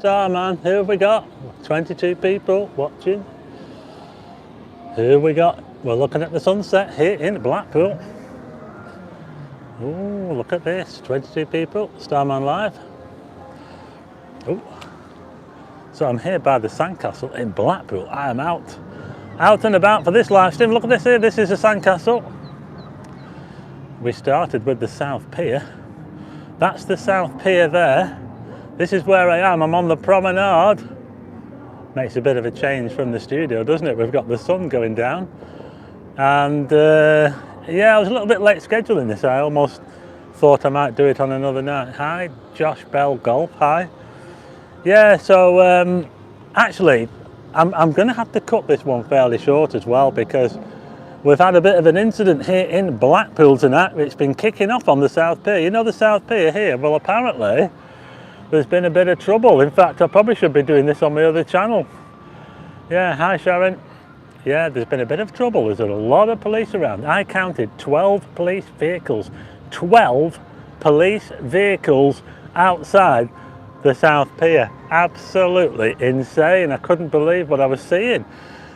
Starman. Who have we got? 22 people watching. Who have we got? We're looking at the sunset here in Blackpool. Oh, look at this. 22 people. Starman Live. Oh. So I'm here by the sandcastle in Blackpool. I am out and about for this live stream. Look at this here. This is a sandcastle. We started with the South Pier. That's the South Pier there. This is where I am. I'm on the Promenade. Makes a bit of a change from the studio, doesn't it? We've got the sun going down. And yeah, I was a little bit late scheduling this. I almost thought I might do it on another night. Hi, Josh Bell Golf. Hi. Yeah, so actually, I'm going to have to cut this one fairly short as well, because we've had a bit of an incident here in Blackpool tonight. It's been kicking off on the South Pier. You know the South Pier here? Well, apparently there's been a bit of trouble. In fact, I probably should be doing this on my other channel. Yeah, hi Sharon. Yeah, there's been a bit of trouble. There's a lot of police around. I counted 12 police vehicles. 12 police vehicles outside the South Pier. Absolutely insane. I couldn't believe what I was seeing.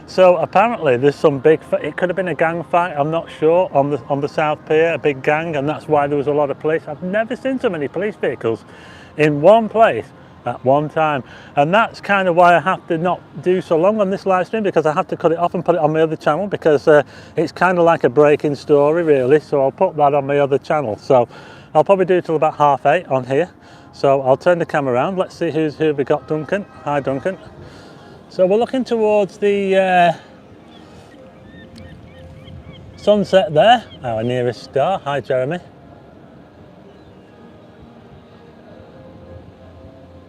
So apparently there's some big, it could have been a gang fight, I'm not sure, on the South Pier, a big gang, and that's why there was a lot of police. I've never seen so many police vehicles in one place at one time, and that's kind of why I have to not do so long on this live stream, because I have to cut it off and put it on my other channel, because it's kind of like a breaking story really. So I'll put that on my other channel. So I'll probably do till about 8:30 on here. So I'll turn the camera around. Let's see who we got. Duncan. Hi Duncan. So we're looking towards the sunset there, our nearest star. Hi Jeremy.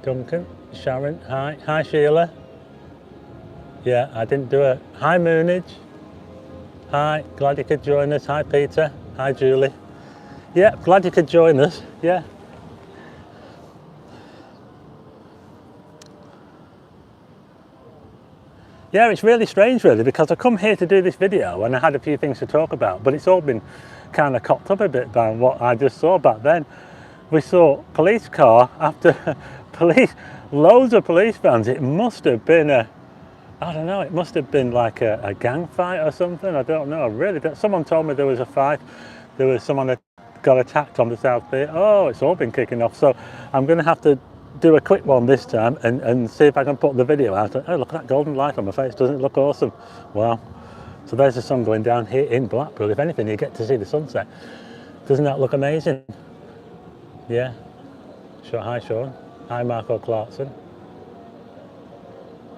Duncan, Sharon, hi. Hi Sheila. Yeah, I didn't do it. Hi Moonage. Hi, glad you could join us. Hi Peter. Hi Julie. Yeah, glad you could join us. Yeah. Yeah, it's really strange really, because I come here to do this video and I had a few things to talk about, but it's all been kind of cocked up a bit by what I just saw back then. We saw police car after police, loads of police vans. It must have been I don't know, it must have been like a gang fight or something. I don't know, really. Someone told me there was a fight. There was someone that got attacked on the South Pier. Oh, it's all been kicking off. So I'm going to have to do a quick one this time and see if I can put the video out. Oh, look at that golden light on my face. Doesn't it look awesome? Wow. So there's the sun going down here in Blackpool. If anything, you get to see the sunset. Doesn't that look amazing? Yeah. Sure. Hi, Sean. Hi, Marco Clarkson.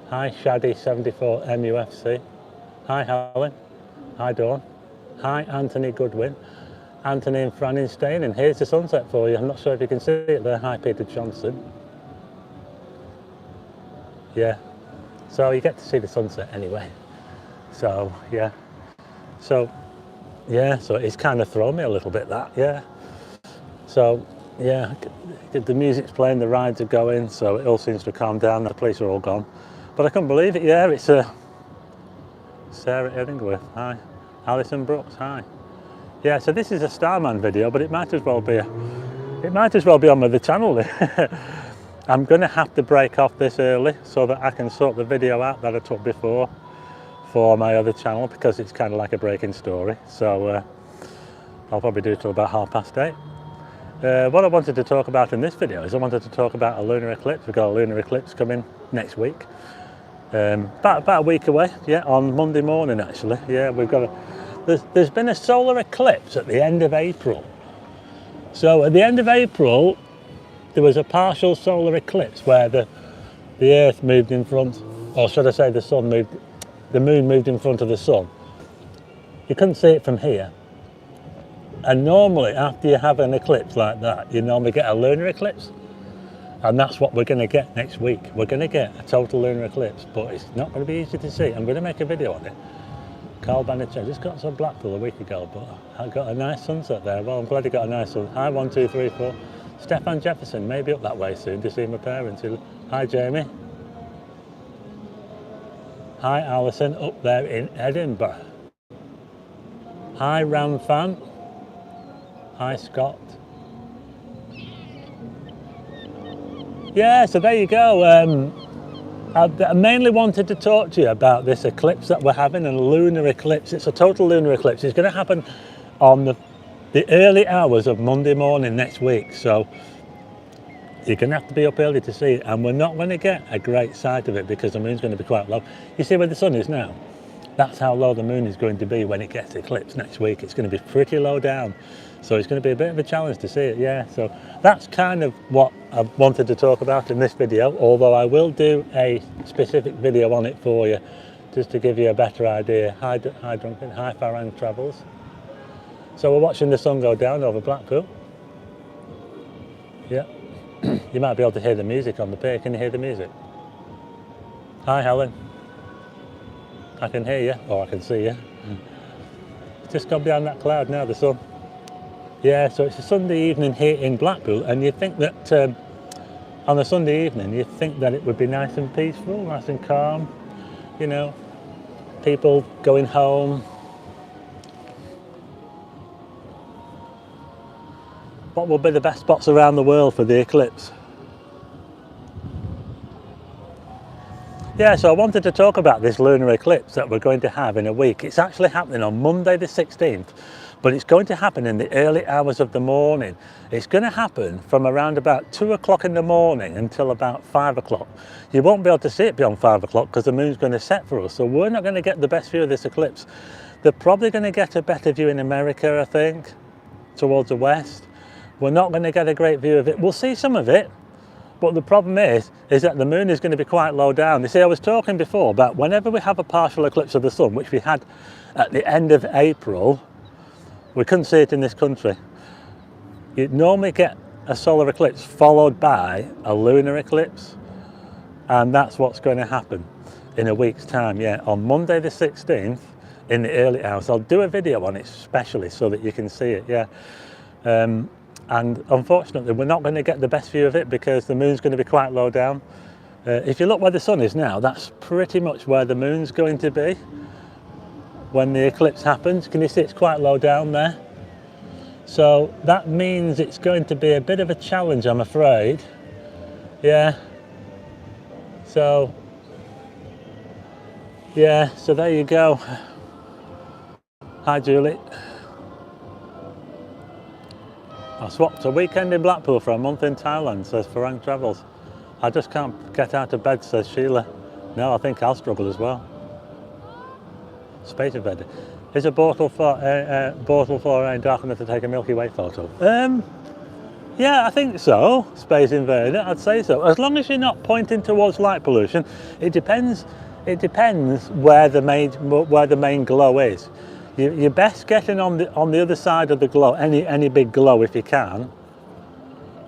Hi, Shaddy74 MUFC. Hi, Helen. Hi, Dawn. Hi, Anthony Goodwin. Anthony and Fran in staying, and here's the sunset for you. I'm not sure if you can see it there. Hi, Peter Johnson. Yeah, so you get to see the sunset anyway. So yeah, so it's kind of thrown me a little bit, that. Yeah, so yeah, the music's playing, the rides are going, so it all seems to calm down. The police are all gone, but I couldn't believe it. Yeah, it's Sarah Edingworth. Hi. Alison Brooks. Hi. Yeah, so this is a Starman video, but it might as well be on the channel. I'm going to have to break off this early so that I can sort the video out that I took before for my other channel, because it's kind of like a breaking story. So I'll probably do it till about 8:30. What I wanted to talk about in this video is I wanted to talk about a lunar eclipse. We've got a lunar eclipse coming next week. About a week away, yeah, on Monday morning actually. Yeah, we've got there's been a solar eclipse at the end of April. So at the end of April, there was a partial solar eclipse where the Earth moved in front, or should I say the moon moved in front of the sun. You couldn't see it from here. And normally after you have an eclipse like that, you normally get a lunar eclipse. And that's what we're going to get next week. We're going to get a total lunar eclipse, but it's not going to be easy to see. I'm going to make a video on it. Carl Bannett just got to Blackpool a week ago, but I got a nice sunset there. Well, I'm glad he got a nice sun. Hi, 1, 2, 3, 4. Stefan Jefferson, maybe up that way soon to see my parents. Hi, Jamie. Hi, Alison, up there in Edinburgh. Hi, Ram Fan. Hi, Scott. Yeah, so there you go. I mainly wanted to talk to you about this eclipse that we're having, a lunar eclipse. It's a total lunar eclipse. It's going to happen on the early hours of Monday morning next week. So you're going to have to be up early to see it, and we're not going to get a great sight of it because the moon's going to be quite low. You see where the sun is now? That's how low the moon is going to be when it gets eclipsed next week. It's going to be pretty low down. So it's going to be a bit of a challenge to see it, yeah. So that's kind of what I wanted to talk about in this video, although I will do a specific video on it for you, just to give you a better idea. Hi Duncan, hi Farang Travels. So we're watching the sun go down over Blackpool. Yeah. You might be able to hear the music on the pier. Can you hear the music? Hi Helen. I can hear you, or I can see you. It's just gone behind that cloud now, the sun. Yeah, so it's a Sunday evening here in Blackpool, and you'd think that on a Sunday evening, you'd think that it would be nice and peaceful, nice and calm, you know, people going home. What will be the best spots around the world for the eclipse? Yeah, so I wanted to talk about this lunar eclipse that we're going to have in a week. It's actually happening on Monday the 16th, but it's going to happen in the early hours of the morning. It's going to happen from around about 2 o'clock in the morning until about 5 o'clock. You won't be able to see it beyond 5 o'clock because the moon's going to set for us, so we're not going to get the best view of this eclipse. They're probably going to get a better view in America, I think, towards the west. We're not going to get a great view of it. We'll see some of it. But the problem is that the moon is going to be quite low down. You see, I was talking before about whenever we have a partial eclipse of the sun, which we had at the end of April, we couldn't see it in this country. You'd normally get a solar eclipse followed by a lunar eclipse, and that's what's going to happen in a week's time, yeah, on Monday the 16th in the early hours. I'll do a video on it specially so that you can see it, yeah. And unfortunately, we're not going to get the best view of it because the moon's going to be quite low down. If you look where the sun is now, that's pretty much where the moon's going to be when the eclipse happens. Can you see it's quite low down there? So that means it's going to be a bit of a challenge, I'm afraid. Yeah. So, yeah, so there you go. Hi, Julie. I swapped a weekend in Blackpool for a month in Thailand, says Farang Travels. I just can't get out of bed, says Sheila. No, I think I'll struggle as well. Space Invader. Is a bottle for dark enough to take a Milky Way photo? Yeah, I think so. Space Invader, I'd say so. As long as you're not pointing towards light pollution, it depends. It depends where the main glow is. You're best getting on the other side of the glow, any big glow if you can.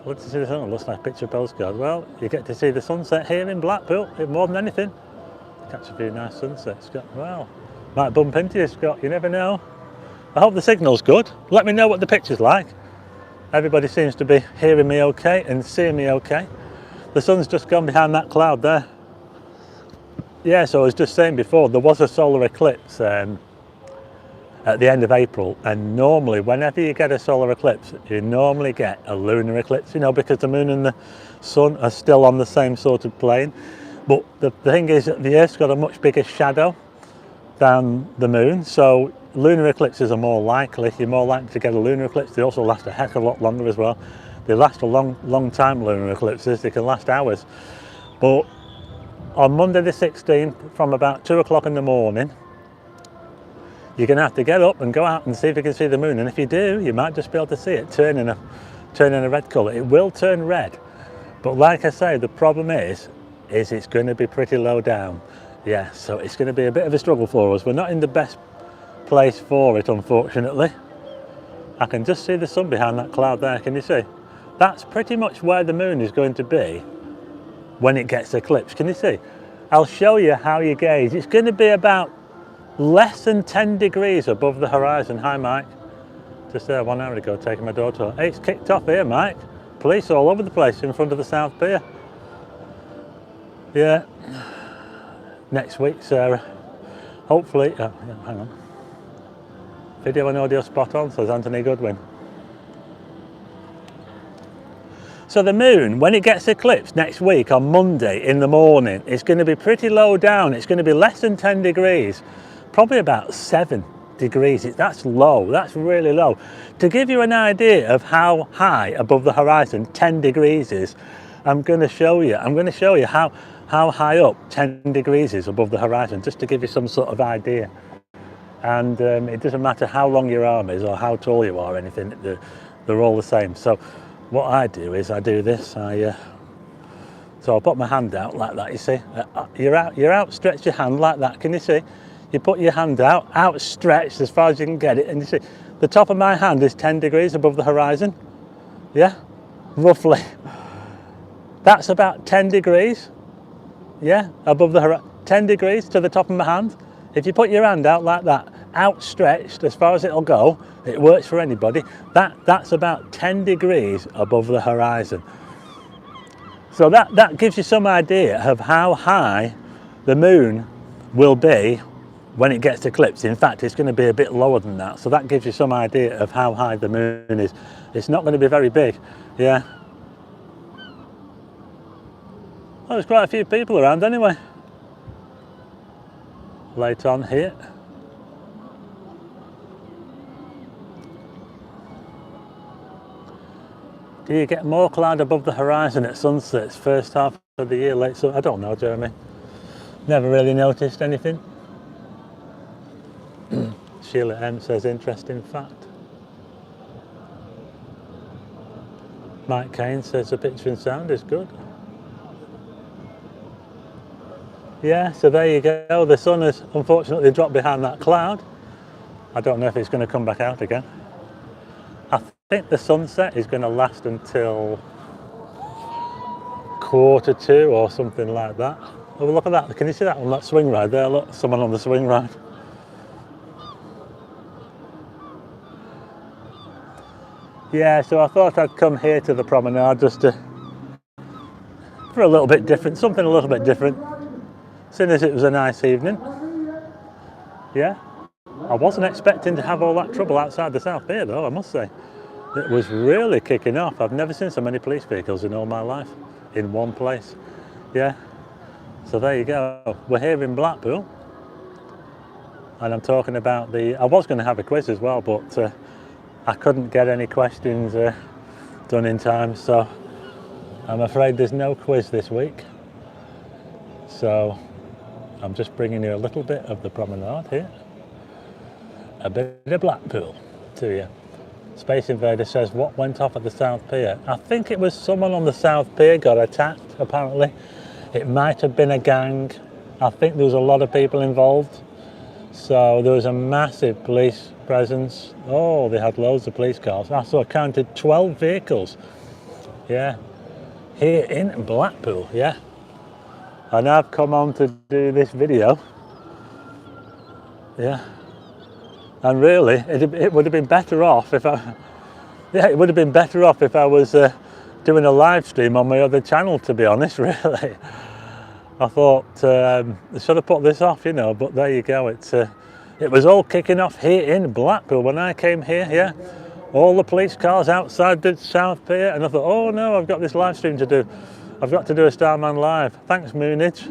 Look to see the sun. It looks like a picture postcard. Well, you get to see the sunset here in Blackpool, more than anything. Catch a few nice sunsets, Scott. Well, might bump into you, Scott. You never know. I hope the signal's good. Let me know what the picture's like. Everybody seems to be hearing me okay and seeing me okay. The sun's just gone behind that cloud there. Yeah, so I was just saying before, there was a solar eclipse at the end of April, and normally whenever you get a solar eclipse you normally get a lunar eclipse, you know, because the moon and the sun are still on the same sort of plane. But the thing is that the Earth's got a much bigger shadow than the moon, so lunar eclipses are more likely. You're more likely to get a lunar eclipse. They also last a heck of a lot longer as well. They last a long time, lunar eclipses. They can last hours. But on Monday the 16th from about 2 o'clock in the morning, you're going to have to get up and go out and see if you can see the moon, and if you do, you might just be able to see it turn in a red colour. It will turn red, but like I say, the problem is it's going to be pretty low down. Yeah, so it's going to be a bit of a struggle for us. We're not in the best place for it, unfortunately. I can just see the sun behind that cloud there. Can you see? That's pretty much where the moon is going to be when it gets eclipsed. Can you see? I'll show you how you gauge. It's going to be about less than 10 degrees above the horizon. Hi Mike, just there 1 hour ago taking my daughter. Hey, it's kicked off here, Mike. Police all over the place in front of the South Pier. Yeah, next week, Sarah. Hopefully, hang on. Video and audio spot on, says Anthony Goodwin. So the moon, when it gets eclipsed next week on Monday in the morning, it's going to be pretty low down. It's going to be less than 10 degrees, probably about 7 degrees. That's low, that's really low. To give you an idea of how high above the horizon 10 degrees is, I'm going to show you how high up 10 degrees is above the horizon, just to give you some sort of idea. And it doesn't matter how long your arm is or how tall you are or anything, they're all the same. So what I do is I do this, so I'll put my hand out like that, you see. You're outstretch your hand like that, can you see? You put your hand out, outstretched as far as you can get it, and you see, the top of my hand is 10 degrees above the horizon, yeah, roughly. That's about 10 degrees, yeah, above the horizon, 10 degrees to the top of my hand. If you put your hand out like that, outstretched as far as it'll go, it works for anybody, that's about 10 degrees above the horizon. So that gives you some idea of how high the moon will be when it gets eclipsed. In fact, it's going to be a bit lower than that. So that gives you some idea of how high the moon is. It's not going to be very big, yeah. Well, there's quite a few people around anyway. Late on here. Do you get more cloud above the horizon at sunsets, first half of the year, late? So I don't know, Jeremy. Never really noticed anything. Sheila M says, interesting fact. Mike Kane says the picture and sound is good. Yeah, so there you go. The sun has unfortunately dropped behind that cloud. I don't know if it's going to come back out again. I think the sunset is going to last until 1:45 or something like that. Oh, look at that. Can you see that on that swing ride there? Look, someone on the swing ride. Yeah, so I thought I'd come here to the promenade just for a little bit different, something a little bit different. Seeing as it was a nice evening. Yeah, I wasn't expecting to have all that trouble outside the South Pier though, I must say. It was really kicking off. I've never seen so many police vehicles in all my life in one place. Yeah, so there you go. We're here in Blackpool. And I'm talking about I was going to have a quiz as well, but I couldn't get any questions done in time, so I'm afraid there's no quiz this week. So I'm just bringing you a little bit of the promenade here. A bit of Blackpool to you. Space Invader says, what went off at the South Pier? I think it was someone on the South Pier got attacked, apparently. It might have been a gang. I think there was a lot of people involved. So there was a massive police presence. Oh, they had loads of police cars. I counted 12 vehicles. Yeah, here in Blackpool, yeah. And I've come on to do this video. Yeah. And really, it would have been better off if it would have been better off if I was doing a live stream on my other channel, to be honest, really. I thought I should have put this off, you know, but there you go. It was all kicking off here in Blackpool when I came here, yeah. All the police cars outside the South Pier, and I thought, oh no, I've got this live stream to do. I've got to do a Starman live. Thanks, Moonage.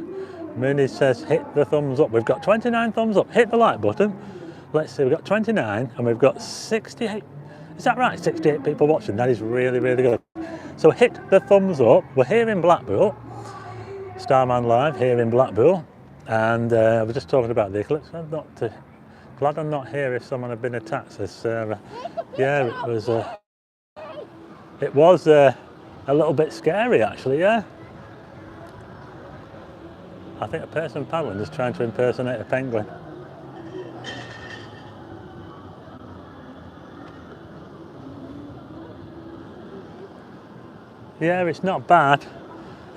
Moonage says, hit the thumbs up. We've got 29 thumbs up. Hit the like button. Let's see, we've got 29 and we've got 68. Is that right? 68 people watching. That is really, really good. So hit the thumbs up. We're here in Blackpool. Starman Live here in Blackpool. And we're just talking about the eclipse. I'm not glad I'm not here if someone had been attacked, says Sarah. Yeah, it was a little bit scary actually, yeah. I think a person paddling is trying to impersonate a penguin. Yeah, it's not bad.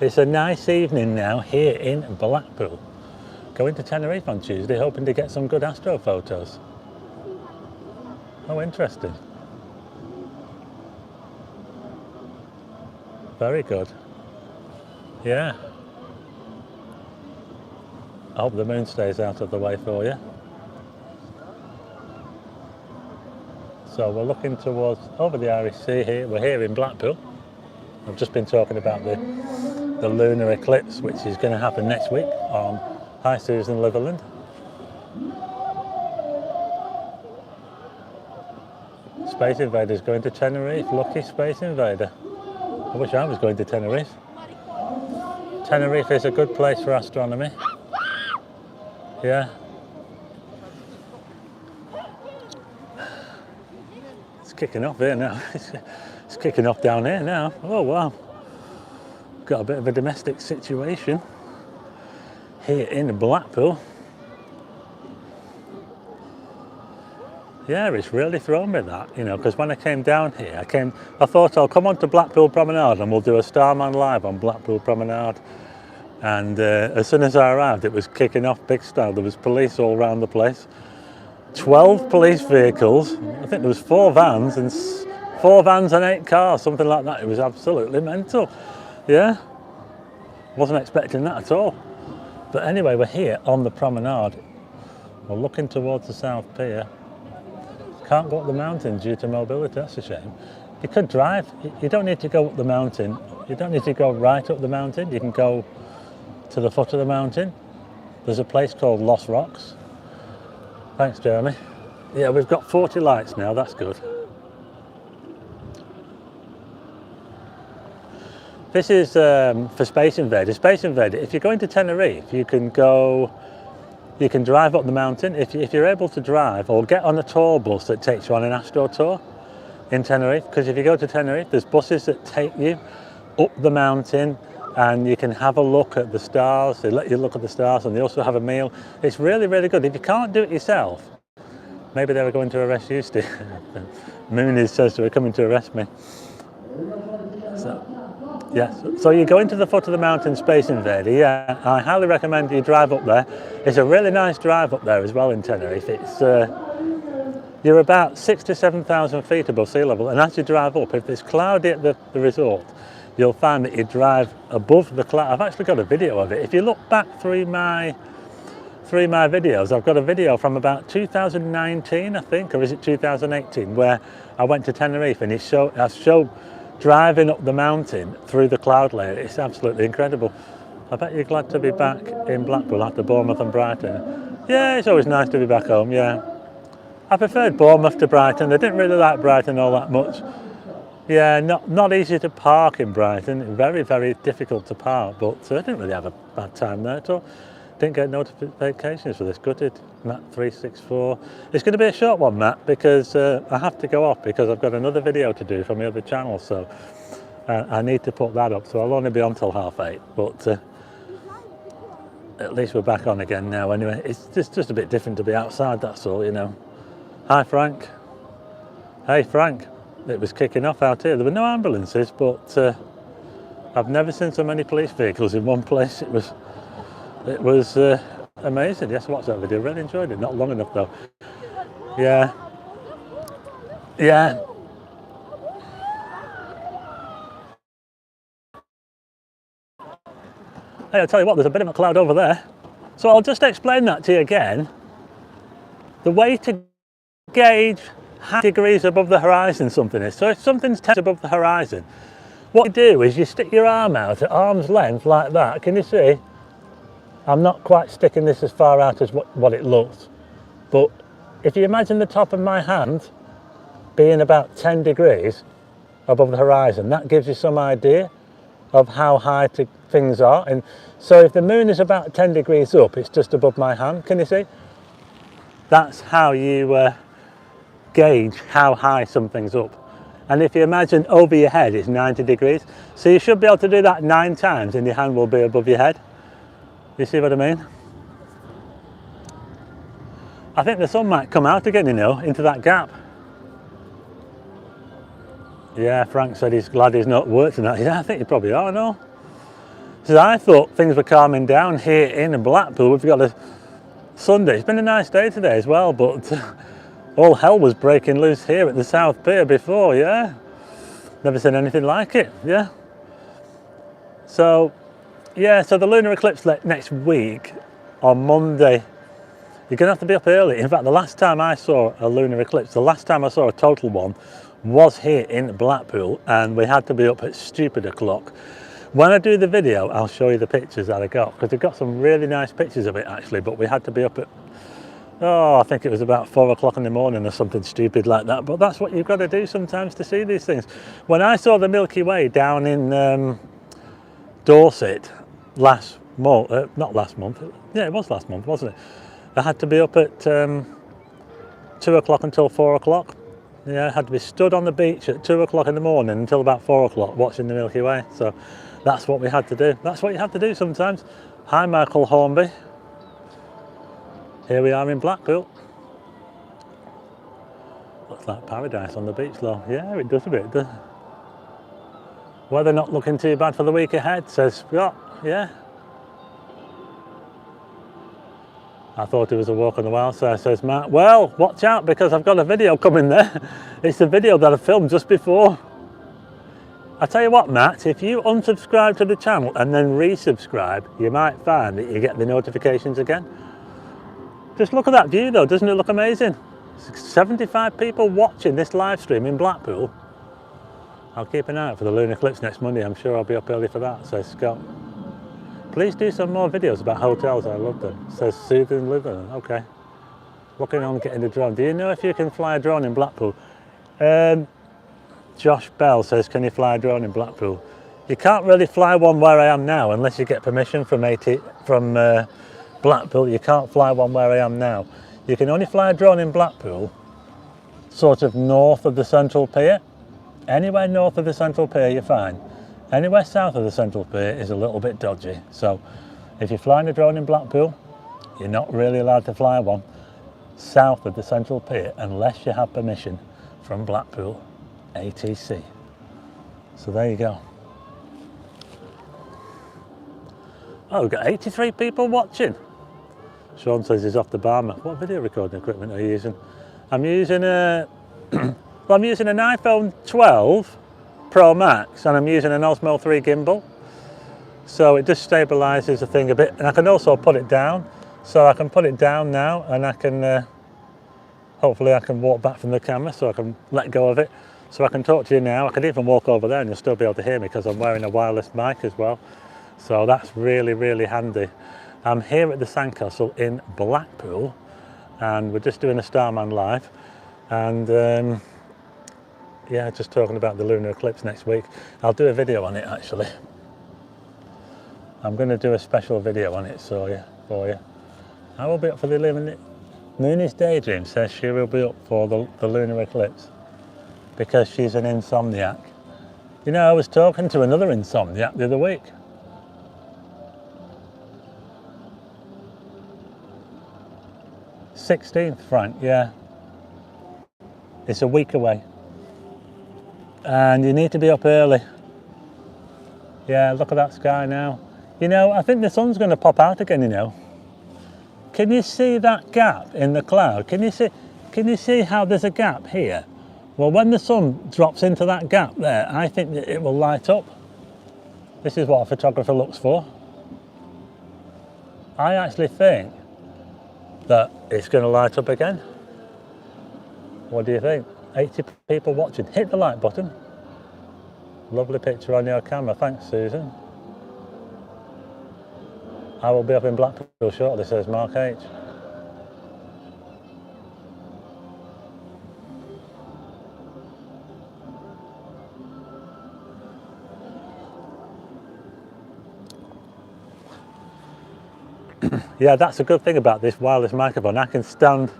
It's a nice evening now here in Blackpool. Going to Tenerife on Tuesday, hoping to get some good astro photos. Oh, interesting. Very good. Yeah. I hope the moon stays out of the way for you. So we're looking towards over the Irish Sea here. We're here in Blackpool. I've just been talking about the lunar eclipse, which is going to happen next week on High Susan, Litherland. Space Invader's going to Tenerife. Lucky Space Invader. I wish I was going to Tenerife. Tenerife is a good place for astronomy. Yeah. It's kicking off here now. It's kicking off down here now. Oh wow. Got a bit of a domestic situation here in Blackpool. Yeah, it's really thrown me that, you know, because when I came down here, I thought I'll come on to Blackpool Promenade and we'll do a Starman live on Blackpool Promenade. And as soon as I arrived, it was kicking off big style. There was police all around the place. 12 police vehicles. I think there was 4 vans and 8 cars, something like that. It was absolutely mental. Yeah, wasn't expecting that at all. But anyway, we're here on the promenade. We're looking towards the South Pier. Can't go up the mountain due to mobility, that's a shame. You could drive, you don't need to go up the mountain. You don't need to go right up the mountain. You can go to the foot of the mountain. There's a place called Lost Rocks. Thanks, Jeremy. Yeah, we've got 40 lights now, that's good. This is for Space Invader. Space Invader, if you're going to Tenerife, you can drive up the mountain. If you're able to drive, or get on a tour bus that takes you on an astro tour in Tenerife, because if you go to Tenerife, there's buses that take you up the mountain and you can have a look at the stars. They let you look at the stars and they also have a meal. It's really, really good. If you can't do it yourself, maybe they were going to arrest you, Steve. Mooney says they were coming to arrest me. Yes, so you go into the foot of the mountain, Space Invader. Yeah, I highly recommend you drive up there. It's a really nice drive up there as well in Tenerife. It's you're about 6,000 to 7,000 feet above sea level, and as you drive up, if it's cloudy at the resort, you'll find that you drive above the cloud. I've actually got a video of it. If you look back through my videos, I've got a video from about 2019, I think, or is it 2018, where I went to Tenerife and I showed driving up the mountain through the cloud layer. It's absolutely incredible. I bet you're glad to be back in Blackpool after Bournemouth and Brighton. Yeah, it's always nice to be back home, yeah. I preferred Bournemouth to Brighton. I didn't really like Brighton all that much. Yeah, not easy to park in Brighton. Very, very difficult to park, but I didn't really have a bad time there at all. Didn't get notifications for this, gutted. Matt 364. It's going to be a short one, Matt, because I have to go off because I've got another video to do from the other channel, so I need to put that up. So I'll only be on till 8:30, but at least we're back on again now. Anyway, it's just a bit different to be outside. That's all, you know. Hi, Frank. Hey, Frank. It was kicking off out here. There were no ambulances, but I've never seen so many police vehicles in one place. It was amazing. Yes, I watched that video. Really enjoyed it. Not long enough though. Yeah. Yeah. Hey, I'll tell you what, there's a bit of a cloud over there. So I'll just explain that to you again. The way to gauge how many degrees above the horizon something is. So if something's 10 above the horizon, what you do is you stick your arm out at arm's length like that. Can you see? I'm not quite sticking this as far out as what it looks, but if you imagine the top of my hand being about 10 degrees above the horizon, that gives you some idea of how high things are. And so if the moon is about 10 degrees up, it's just above my hand, can you see? That's how you gauge how high something's up. And if you imagine over your head, it's 90 degrees. So you should be able to do that 9 times and your hand will be above your head. You see what I mean? I think the sun might come out again, you know, into that gap. Yeah, Frank said he's glad he's not worked tonight. Yeah, I think you probably are, no? So I thought things were calming down here in Blackpool. We've got a Sunday. It's been a nice day today as well, but all hell was breaking loose here at the South Pier before, yeah? Never seen anything like it, yeah? So, yeah, so the lunar eclipse next week on Monday, you're going to have to be up early. In fact, the last time I saw a lunar eclipse, the last time I saw a total one was here in Blackpool, and we had to be up at stupid o'clock. When I do the video, I'll show you the pictures that I got, because I got some really nice pictures of it actually, but we had to be up at, I think it was about 4 o'clock in the morning or something stupid like that. But that's what you've got to do sometimes to see these things. When I saw the Milky Way down in Dorset last month, not last month, yeah, it was last month, wasn't it? I had to be up at 2 o'clock until 4 o'clock. Yeah, I had to be stood on the beach at 2 o'clock in the morning until about 4 o'clock watching the Milky Way. So that's what we had to do. That's what you have to do sometimes. Hi, Michael Hornby. Here we are in Blackpool. Looks like paradise on the beach though. Yeah, it does a bit, doesn't it? Weather not looking too bad for the week ahead, says Scott. Yeah. I thought it was a walk on the wild side, says Matt. Well, watch out, because I've got a video coming there. It's the video that I filmed just before. I tell you what, Matt, if you unsubscribe to the channel and then resubscribe, you might find that you get the notifications again. Just look at that view though, doesn't it look amazing? 75 people watching this live stream in Blackpool. I'll keep an eye out for the lunar eclipse next Monday. I'm sure I'll be up early for that, says Scott. Please do some more videos about hotels, I love them, says Susan Living. Okay. Looking on getting a drone. Do you know if you can fly a drone in Blackpool? Josh Bell says, can you fly a drone in Blackpool? You can't really fly one where I am now unless you get permission from Blackpool. You can't fly one where I am now. You can only fly a drone in Blackpool sort of north of the Central Pier. Anywhere north of the Central Pier, you're fine. Anywhere south of the Central Pier is a little bit dodgy. So if you're flying a drone in Blackpool, you're not really allowed to fly one south of the Central Pier unless you have permission from Blackpool ATC. So there you go. Oh, we've got 83 people watching. Sean says he's off the Barmer. What video recording equipment are you using? I'm using a I'm using an iPhone 12 Pro Max, and I'm using an Osmo 3 gimbal. So it just stabilizes the thing a bit, and I can also put it down. So I can put it down now, and I can hopefully I can walk back from the camera so I can let go of it. So I can talk to you now. I can even walk over there and you'll still be able to hear me because I'm wearing a wireless mic as well. So that's really, really handy. I'm here at the Sandcastle in Blackpool, and we're just doing a Starman live. And yeah, just talking about the lunar eclipse next week. I'll do a video on it actually. I'm going to do a special video on it for you. I will be up for the Mooney's Daydream says she will be up for the lunar eclipse because she's an insomniac. You know, I was talking to another insomniac the other week. "16th, Frank, yeah. It's a week away. And you need to be up early. Yeah, look at that sky now. You know, I think the sun's going to pop out again, you know. Can you see that gap in the cloud? Can you see how there's a gap here? Well, when the sun drops into that gap there, I think that it will light up. This is what a photographer looks for. I actually think that it's going to light up again. What do you think? 80 people watching. Hit the like button. Lovely picture on your camera. Thanks, Susan. I will be up in Blackpool shortly, says Mark H. Yeah, that's a good thing about this wireless microphone. I can stand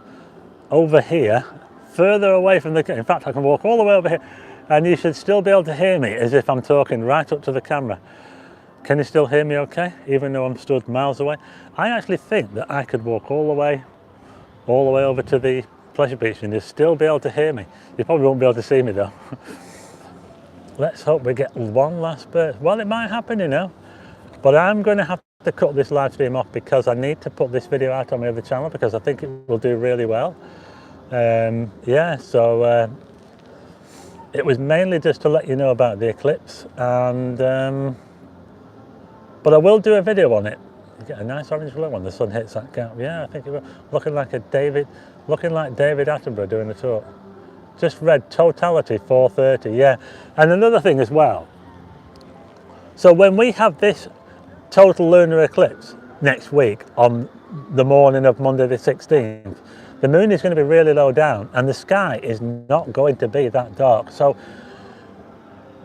over here, further away from the... In fact, I can walk all the way over here, and you should still be able to hear me as if I'm talking right up to the camera. Can you still hear me okay, even though I'm stood miles away? I actually think that I could walk all the way over to the pleasure beach and you'll still be able to hear me. You probably won't be able to see me though. Let's hope we get one last burst. Well, it might happen, you know, but I'm going to have to cut this live stream off because I need to put this video out on my other channel because I think it will do really well. Yeah, so it was mainly just to let you know about the eclipse, and but I will do a video on it. You get a nice orange glow when the sun hits that gap. Yeah, I think it will. Looking like David Attenborough doing a talk. Just read totality 4:30, yeah. And another thing as well. So when we have this total lunar eclipse next week on the morning of Monday the 16th, the moon is going to be really low down and the sky is not going to be that dark. So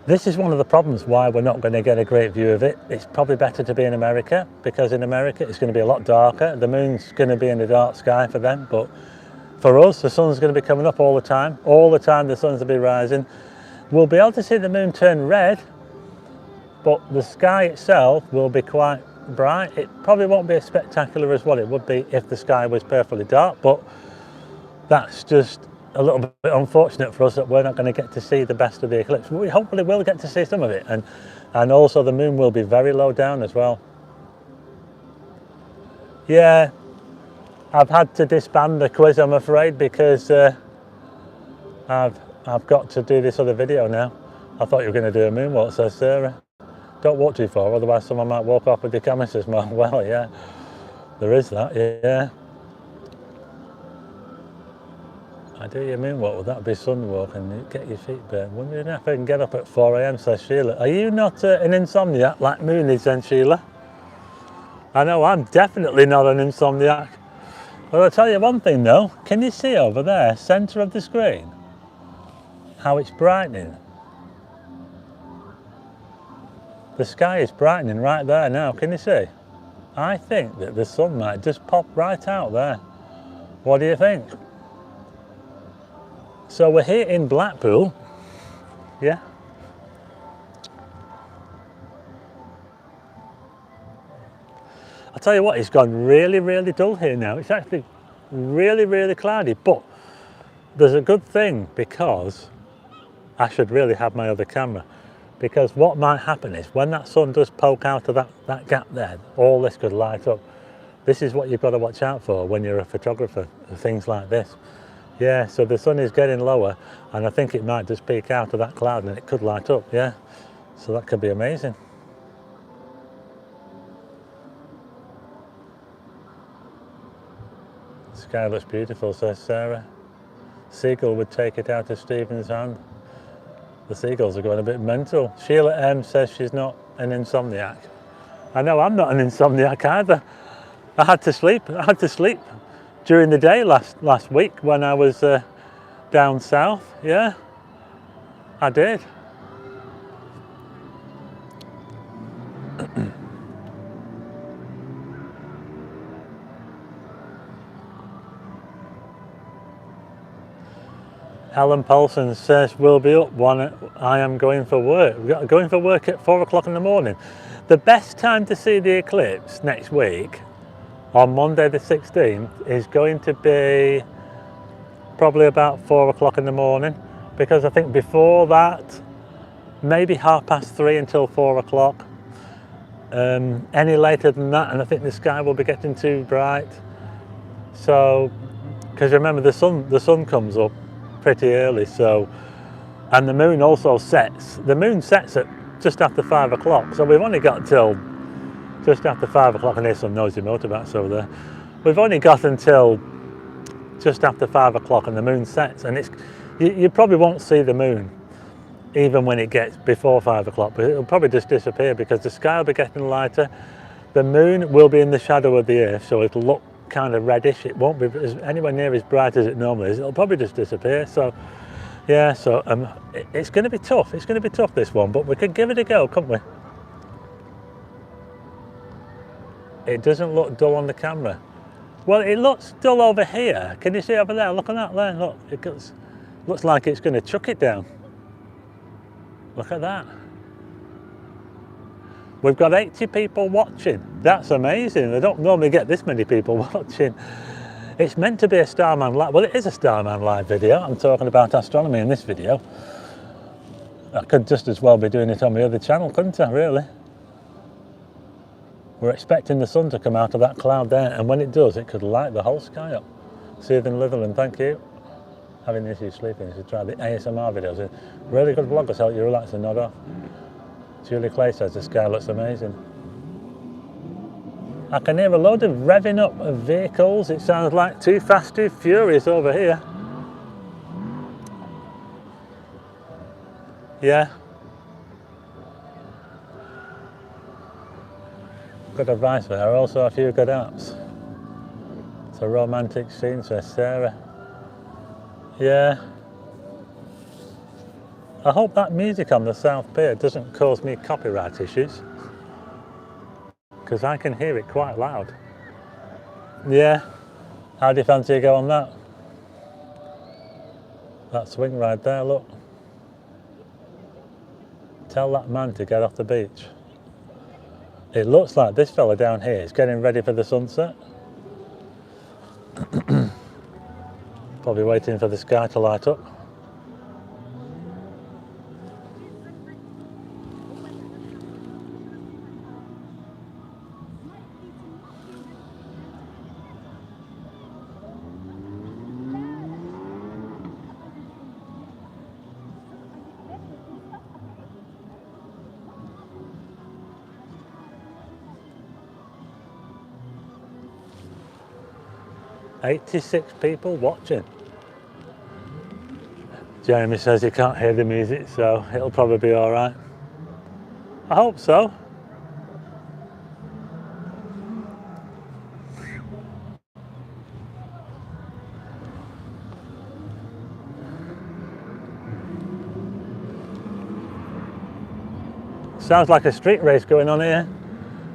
this is one of the problems why we're not going to get a great view of it. It's probably better to be in America, because in America it's going to be a lot darker. The moon's going to be in the dark sky for them, but for us the sun's going to be coming up all the time. All the time the sun's going to be rising. We'll be able to see the moon turn red, but the sky itself will be quite bright. It probably won't be as spectacular as what it would be if the sky was perfectly dark, but that's just a little bit unfortunate for us that we're not going to get to see the best of the eclipse. We hopefully will get to see some of it, and also the moon will be very low down as well. Yeah, I've had to disband the quiz, I'm afraid, because I've got to do this other video now. I thought you were going to do a moonwalk, says Sarah. Don't walk too far, otherwise someone might walk off with the camera, says Mark. Well, yeah, there is that, yeah. I do your moonwalk, well, that'd be sunwalk, and you get your feet burnt. Wondering if I can get up at 4 AM, says Sheila. Are you not an insomniac like Moon is then, Sheila? I know I'm definitely not an insomniac. Well, I'll tell you one thing though, can you see over there, centre of the screen, how it's brightening? The sky is brightening right there now, can you see? I think that the sun might just pop right out there. What do you think? So we're here in Blackpool, yeah. I'll tell you what, it's gone really, really dull here now. It's actually really, really cloudy, but there's a good thing, because I should really have my other camera, because what might happen is when that sun does poke out of that gap there, all this could light up. This is what you've got to watch out for when you're a photographer, things like this. Yeah, so the sun is getting lower, and I think it might just peek out of that cloud and it could light up, yeah. So that could be amazing. The sky looks beautiful, says Sarah. Seagull would take it out of Stephen's hand. The seagulls are going a bit mental. Sheila M says she's not an insomniac. I know I'm not an insomniac either. I had to sleep during the day last week when I was down south, yeah, I did. Helen Paulson says we'll be up one. I am going for work. We've got going for work at 4 o'clock in the morning. The best time to see the eclipse next week, on Monday the 16th, is going to be probably about 4 o'clock in the morning, because I think before that, maybe 3:30 until 4 o'clock. Any later than that, and I think the sky will be getting too bright. So, because remember the sun comes up pretty early, so, and the moon also sets. The moon sets at just after 5 o'clock, so we've only got till just after 5 o'clock, and there's some noisy motorbikes over there. We've only got until just after 5 o'clock and the moon sets, and you probably won't see the moon even when it gets before 5 o'clock, but it'll probably just disappear because the sky will be getting lighter. The moon will be in the shadow of the earth, so it'll look kind of reddish. It won't be anywhere near as bright as it normally is. It'll probably just disappear. So yeah, so it's going to be tough. It's going to be tough, this one, but we could give it a go, couldn't we? It doesn't look dull on the camera. Well, it looks dull over here. Can you see over there? Look at that there. Look, it looks like it's going to chuck it down. Look at that. We've got 80 people watching. That's amazing. I don't normally get this many people watching. It's meant to be a Starman Live. Well, it is a Starman Live video. I'm talking about astronomy in this video. I could just as well be doing it on my other channel, couldn't I, really? We're expecting the sun to come out of that cloud there, and when it does, it could light the whole sky up. Soothing Litherland, thank you. Having issues sleeping, you should try the ASMR videos. Really good vloggers help you relax and nod off. Julie Clay says the sky looks amazing. I can hear a load of revving up of vehicles. It sounds like Too Fast, Too Furious over here. Yeah. Good advice there. Also a few good apps. It's a romantic scene, says Sarah. Yeah. I hope that music on the South Pier doesn't cause me copyright issues, because I can hear it quite loud. Yeah. How do you fancy you go on that? That swing ride there, look. Tell that man to get off the beach. It looks like this fella down here is getting ready for the sunset. Probably waiting for the sky to light up. "86 people watching." Jeremy says he can't hear the music, so it'll probably be all right. I hope so. Sounds like a street race going on here.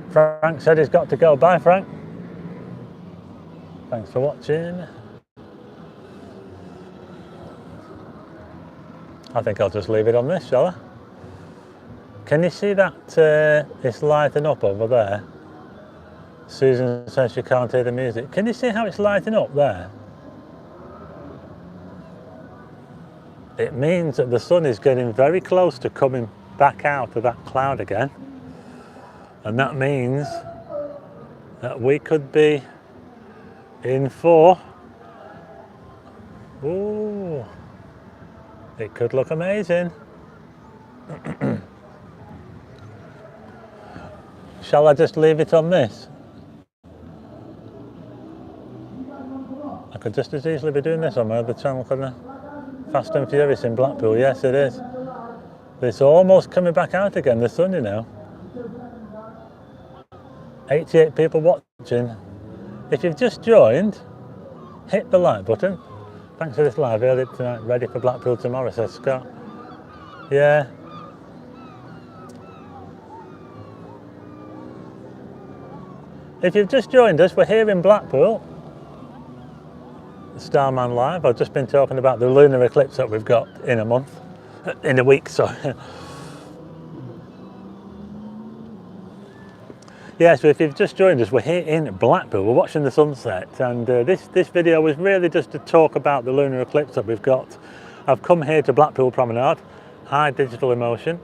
Frank said he's got to go. Bye, Frank. Thanks for watching. I think I'll just leave it on this, shall I? Can you see that it's lighting up over there? Susan says she can't hear the music. Can you see how it's lighting up there? It means that the sun is getting very close to coming back out of that cloud again. And that means that we could be in for... Ooh, it could look amazing. Shall I just leave it on this? I could just as easily be doing this on my other channel, couldn't I? Fast and Furious in Blackpool, yes it is. It's almost coming back out again, the sun, you know. 88 people watching. If you've just joined, hit the like button. Thanks for this live early tonight, ready for Blackpool tomorrow, says Scott. Yeah. If you've just joined us, we're here in Blackpool. Starman Live. I've just been talking about the lunar eclipse that we've got in a week, sorry. Yeah, so if you've just joined us, we're here in Blackpool. We're watching the sunset, and this video was really just to talk about the lunar eclipse that we've got. I've come here to Blackpool Promenade. Hi, Digital Emotion.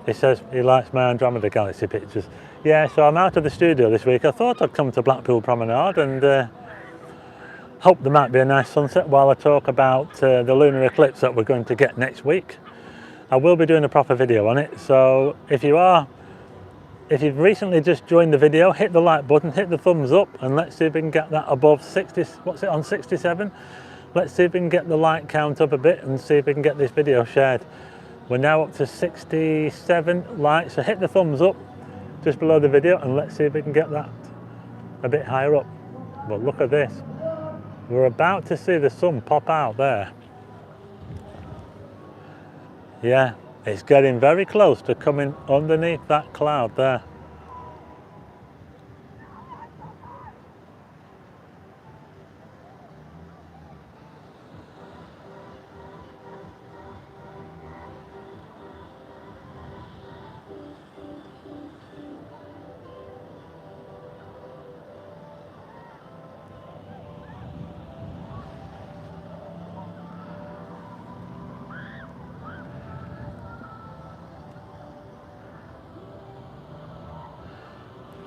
He says he likes my Andromeda Galaxy pictures. Yeah, so I'm out of the studio this week. I thought I'd come to Blackpool Promenade and hope there might be a nice sunset while I talk about the lunar eclipse that we're going to get next week. I will be doing a proper video on it, so if you've recently just joined the video, hit the like button, hit the thumbs up, and let's see if we can get that above 60, what's it on, 67? Let's see if we can get the like count up a bit and see if we can get this video shared. We're now up to 67 likes, so hit the thumbs up just below the video and let's see if we can get that a bit higher up. But look at this. We're about to see the sun pop out there. Yeah, it's getting very close to coming underneath that cloud there.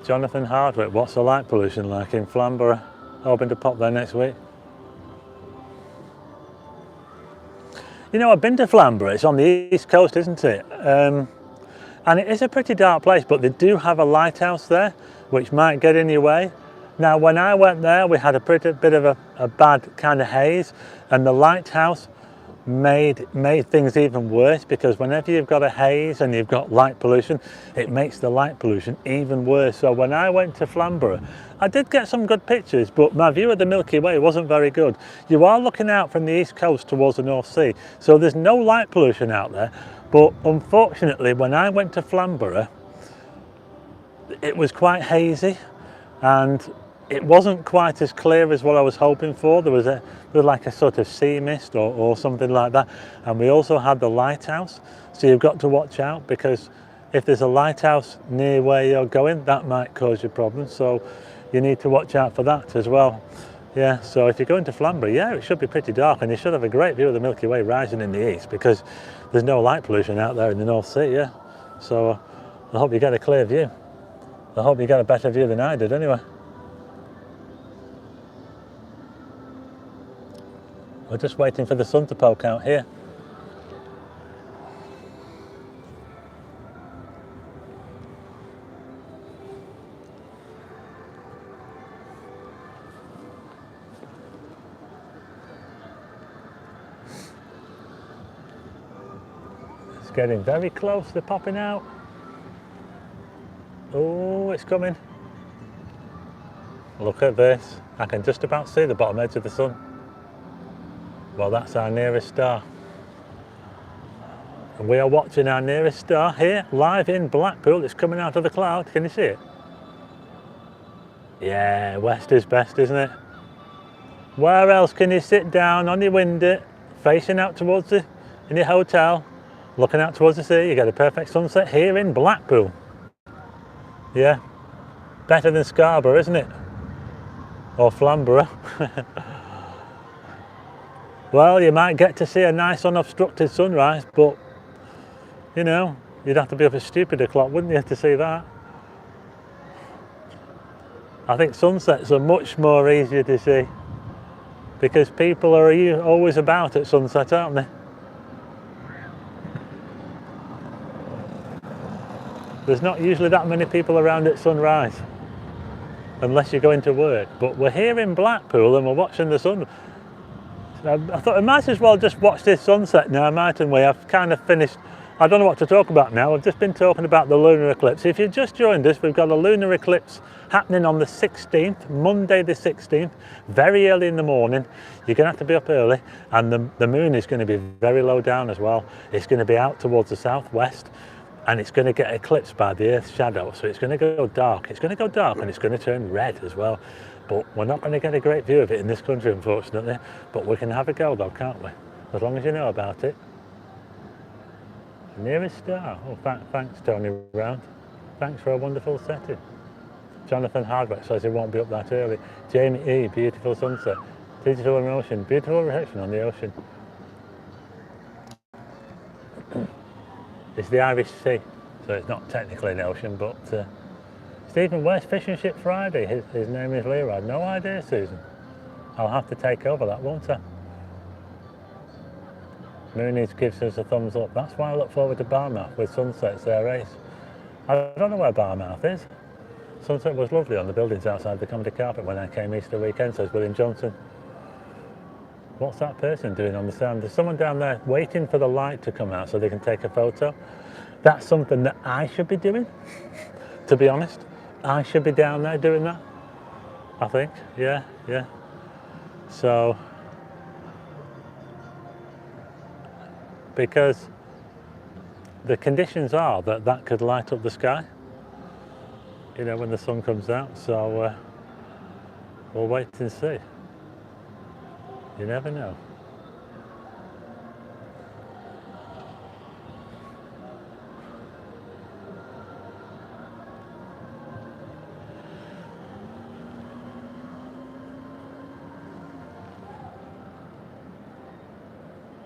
Jonathan Hardwick, what's the light pollution like in Flamborough? Hoping to pop there next week. You know, I've been to Flamborough, it's on the east coast, isn't it? And it is a pretty dark place, but they do have a lighthouse there, which might get in your way. Now, when I went there, we had a pretty bit of a bad kind of haze, and the lighthouse made things even worse, because whenever you've got a haze and you've got light pollution, it makes the light pollution even worse. So when I went to Flamborough, I did get some good pictures, but my view of the Milky Way wasn't very good. You are looking out from the east coast towards the North Sea, so there's no light pollution out there. But unfortunately, when I went to Flamborough, it was quite hazy and it wasn't quite as clear as what I was hoping for. There was like a sort of sea mist or something like that. And we also had the lighthouse. So you've got to watch out, because if there's a lighthouse near where you're going, that might cause you problems. So you need to watch out for that as well. Yeah, so if you're going to Flamborough, yeah, it should be pretty dark, and you should have a great view of the Milky Way rising in the east, because there's no light pollution out there in the North Sea, yeah. So I hope you get a clear view. I hope you get a better view than I did anyway. We're just waiting for the sun to poke out here. It's getting very close, they're popping out. Oh, it's coming. Look at this. I can just about see the bottom edge of the sun. Well, that's our nearest star. And we are watching our nearest star here, live in Blackpool. It's coming out of the cloud. Can you see it? Yeah, west is best, isn't it? Where else can you sit down on your window, facing out towards in your hotel, looking out towards the sea? You get a perfect sunset here in Blackpool. Yeah, better than Scarborough, isn't it? Or Flamborough. Well, you might get to see a nice unobstructed sunrise, but you know, you'd have to be up at stupid o'clock, wouldn't you, to see that? I think sunsets are much more easier to see, because people are always about at sunset, aren't they? There's not usually that many people around at sunrise, unless you're going to work. But we're here in Blackpool and we're watching the sun. I thought I might as well just watch this sunset now, mightn't we? I've kind of finished. I don't know what to talk about now. I've just been talking about the lunar eclipse. If you've just joined us, we've got a lunar eclipse happening on the 16th, Monday the 16th, very early in the morning. You're going to have to be up early, and the moon is going to be very low down as well. It's going to be out towards the southwest, and it's going to get eclipsed by the Earth's shadow, so it's going to go dark. It's going to go dark, and it's going to turn red as well. But we're not going to get a great view of it in this country, unfortunately. But we can have a go, though, can't we? As long as you know about it. Nearest star. Oh, thanks, Tony Brown. Thanks for a wonderful setting. Jonathan Hardwick says he won't be up that early. Jamie E, beautiful sunset. Digital Ocean, beautiful reflection on the ocean. It's the Irish Sea, so it's not technically an ocean, but Stephen, where's Fish and Chip Friday? His name is Leroy. No idea, Susan. I'll have to take over that, won't I? Moonies gives us a thumbs up. That's why I look forward to Barmouth with sunsets there, Ace. I don't know where Barmouth is. Sunset was lovely on the buildings outside the Comedy Carpet when I came Easter weekend, says William Johnson. What's that person doing on the sand? There's someone down there waiting for the light to come out so they can take a photo. That's something that I should be doing, to be honest. I should be down there doing that, I think. Yeah. So, because the conditions are that could light up the sky, you know, when the sun comes out. So we'll wait and see. You never know.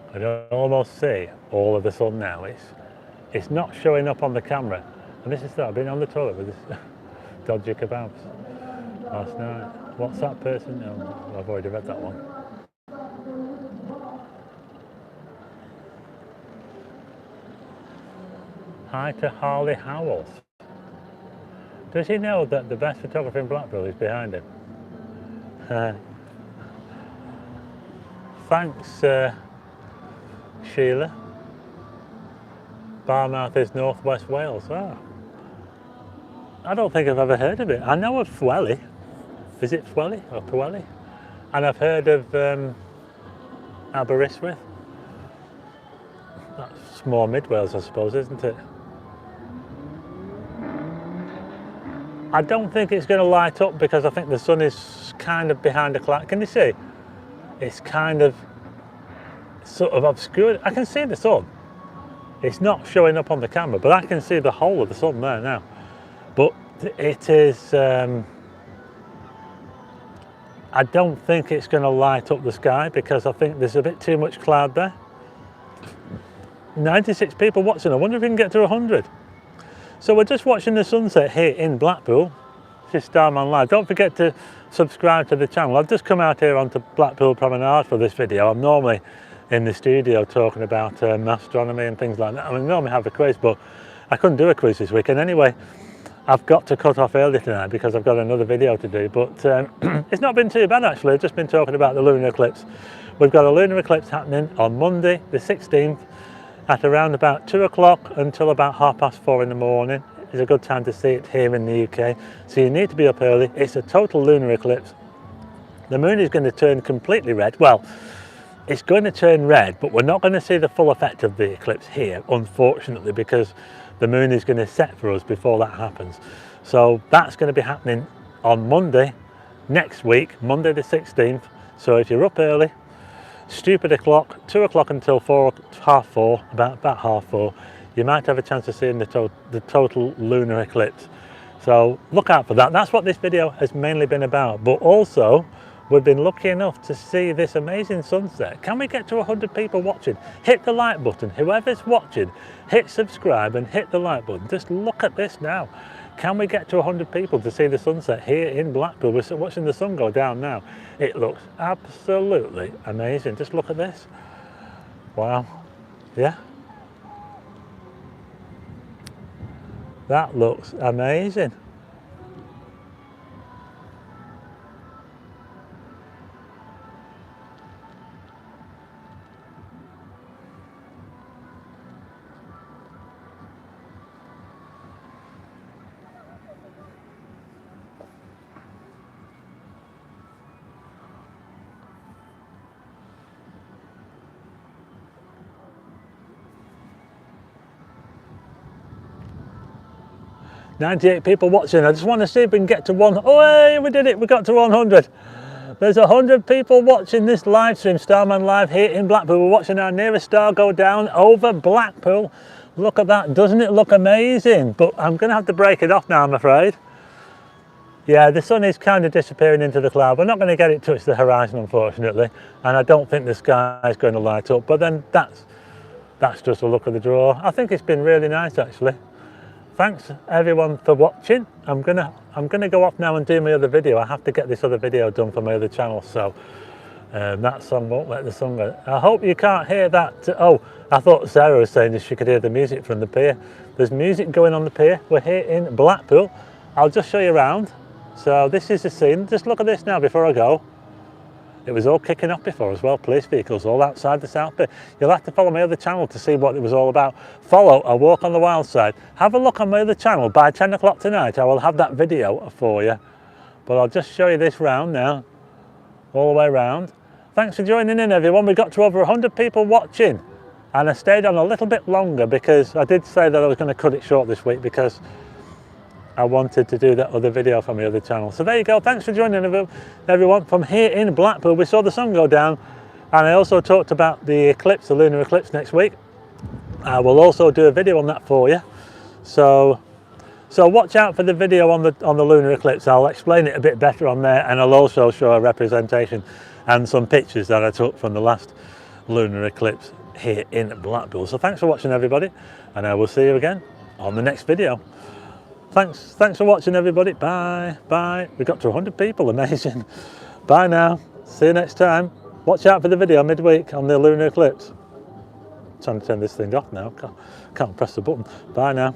I can almost see all of the sun now. It's not showing up on the camera. And this is that I've been on the toilet with this dodgy kebabs last night. What's that person? Oh, I've already read that one. Hi to Harley Howells. Does he know that the best photographer in Blackpool is behind him? Thanks Sheila. Barmouth is northwest Wales. Oh. I don't think I've ever heard of it. I know of Fweli. Is it Fweli or Pweli? And I've heard of Aberystwyth. That's more mid Wales, I suppose, isn't it? I don't think it's going to light up because I think the sun is kind of behind a cloud. Can you see? It's kind of sort of obscured. I can see the sun. It's not showing up on the camera, but I can see the whole of the sun there now. But it is, I don't think it's going to light up the sky because I think there's a bit too much cloud there. 96 people watching. I wonder if we can get to 100. So we're just watching the sunset here in Blackpool. This is Starman Live. Don't forget to subscribe to the channel. I've just come out here onto Blackpool Promenade for this video. I'm normally in the studio talking about astronomy and things like that. I mean, I normally have a quiz, but I couldn't do a quiz this weekend. Anyway, I've got to cut off early tonight because I've got another video to do. But it's not been too bad, actually. I've just been talking about the lunar eclipse. We've got a lunar eclipse happening on Monday, the 16th, at around about 2 o'clock until about 4:30 in the morning. It's a good time to see it here in the UK. So you need to be up early. It's a total lunar eclipse. The moon is going to turn completely red. Well, it's going to turn red, but we're not going to see the full effect of the eclipse here, unfortunately, because the moon is going to set for us before that happens. So that's going to be happening on Monday next week, Monday the 16th. So if you're up early, stupid o'clock, 2 o'clock until 4:30, about 4:30, you might have a chance of seeing the total lunar eclipse. So look out for that. That's what this video has mainly been about. But also, we've been lucky enough to see this amazing sunset. Can we get to 100 people watching? Hit the like button. Whoever's watching, hit subscribe and hit the like button. Just look at this now. Can we get to 100 people to see the sunset here in Blackpool? We're watching the sun go down now. It looks absolutely amazing. Just look at this. Wow. Yeah. That looks amazing. "98 people watching. I just want to see if we can get to one." Oh, hey, we did it. We got to 100. There's 100 people watching this live stream, Starman Live here in Blackpool. We're watching our nearest star go down over Blackpool. Look at that. Doesn't it look amazing? But I'm going to have to break it off now, I'm afraid. Yeah, the sun is kind of disappearing into the cloud. We're not going to get it touch the horizon, unfortunately. And I don't think the sky is going to light up. But then that's just a look of the draw. I think it's been really nice, actually. Thanks everyone for watching. I'm gonna go off now and do my other video. I have to get this other video done for my other channel, so that song won't let the sun go. I hope you can't hear that. Oh, I thought Sarah was saying that she could hear the music from the pier. There's music going on the pier. We're here in Blackpool. I'll just show you around. So this is the scene. Just look at this now before I go. It was all kicking off before as well, police vehicles all outside the South Pier. You'll have to follow my other channel to see what it was all about. Follow A Walk on the Wild Side. Have a look on my other channel. By 10 o'clock tonight, I will have that video for you. But I'll just show you this round now, all the way round. Thanks for joining in, everyone. We got to over 100 people watching. And I stayed on a little bit longer because I did say that I was going to cut it short this week because I wanted to do that other video from the other channel. So there you go. Thanks for joining everyone from here in Blackpool. We saw the sun go down, and I also talked about the eclipse, the lunar eclipse next week. I will also do a video on that for you. So watch out for the video on the lunar eclipse. I'll explain it a bit better on there, and I'll also show a representation and some pictures that I took from the last lunar eclipse here in Blackpool. So thanks for watching, everybody, and I will see you again on the next video. Thanks for watching, everybody. Bye. We got to 100 people. Amazing. Bye now. See you next time. Watch out for the video midweek on the lunar eclipse. I'm trying to turn this thing off now. Can't press the button. Bye now.